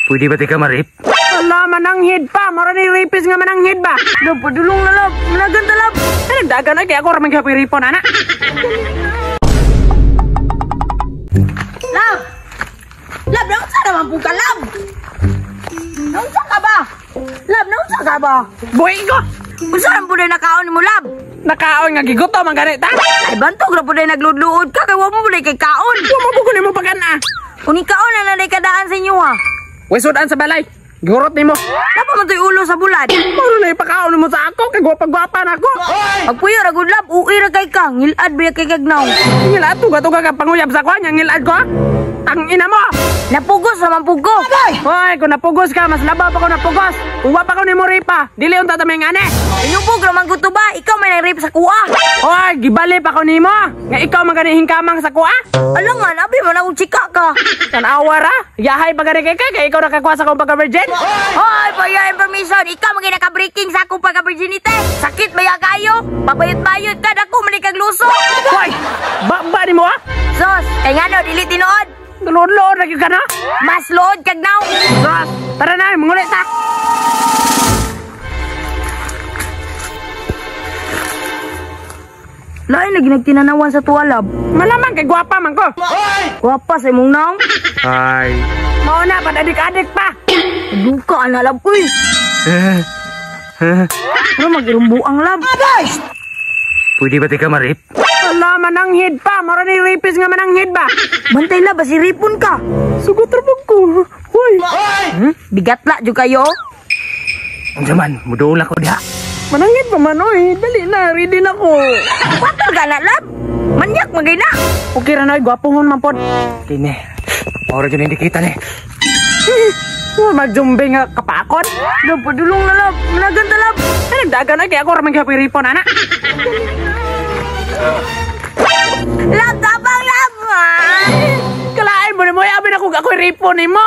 Pwede ba tika marip? Ala, mananghid pa. Mara ni rapist nga mananghid ba? Lab, padulong na lab. Managan ta lab. Nagdagan na kaya ako ramang kapiripon, anak. Lab! Lab, naunsa naman po ka, Lab? Naunsa ka ba? Lab, naunsa ka ba? Buhay ko! Saan po na nakaon mo, Lab? Nakaon nga gigutom ang ganita. Ay, bantog na po na nagludluod ka. Kaya mo po na kay kaon. Mabukunin mo pagana. Kung ikaon na kadaan sa inyo, ha? Wesudan sa balay. Gurot ni mo. Dapat mo ito'y ulo sa bulad. Maro na ipakaon mo sa ako. Kaya gwapa-gwapa na ako. Pagpuyo, ragod, Lab. Uwi ra kay ka. Ngilad ba kay kagnaw? Ngilad, tuga-tuga ka panguyab sa kwa. Ngilad ko. Ang ina mo. Napugos naman pugo. Hoy, kung napugos ka, mas laba pa ko napugos. Kung wapa ko ni mo ripa, dili yung tatamay nga ne. Inubog naman ko to ba? Ikaw may nang-rape sa kuha. Hoy, gibali pa ko ni mo. Nga ikaw maganihin kamang sa kuha. Alam nga, nabi mo na kung chika ka. Tanawa ra. Yahay pagani kay ikaw nakakuha sa kong pagka-virgin. Hoy, for your information, ikaw maging naka-breaking sa akong pagka-virginity. Sakit ba ya kayo? Pabayot-bayot ka na kung malikag luso. Hoy, ba ni mo ha? Sos, kay nga no, dili tinuod. Lood-lood lagi ka na. Mas lood kag now. Sos, tara na, mangulit ta. Lain lagi nagtinanawan sa tuwalab. Malamang kay gwapa man ko. Wapa sa imong naong. Ay. Mao na, padadik-adik pa. Duka na lab, uy. Ano mag-irumbu ang lab? Pwede ba tika marip? Ala, mananghid pa. Mara ni rapist nga mananghid ba? Bantay la, basiripon ka. Sugot rabog ko. Hoy. Bigatla jud kayo. Ang zaman, mudoon lang ko diha. Mananghid pa man, oy. Dali na, ready na ko. Patol ka na, lab. Manyak magay na. Okay ra na, gwapohon man pod. Kini. Ora dyan hindi kita ni. Magjumbe nga kapakon. Lab, padulong na lab. Managan ta lab. Nagdagan na kaya ako ramang kapiripon, anak. Lab, tabang lab. Kalain mo na mo, yabi na kung ako'y ripon ni mo.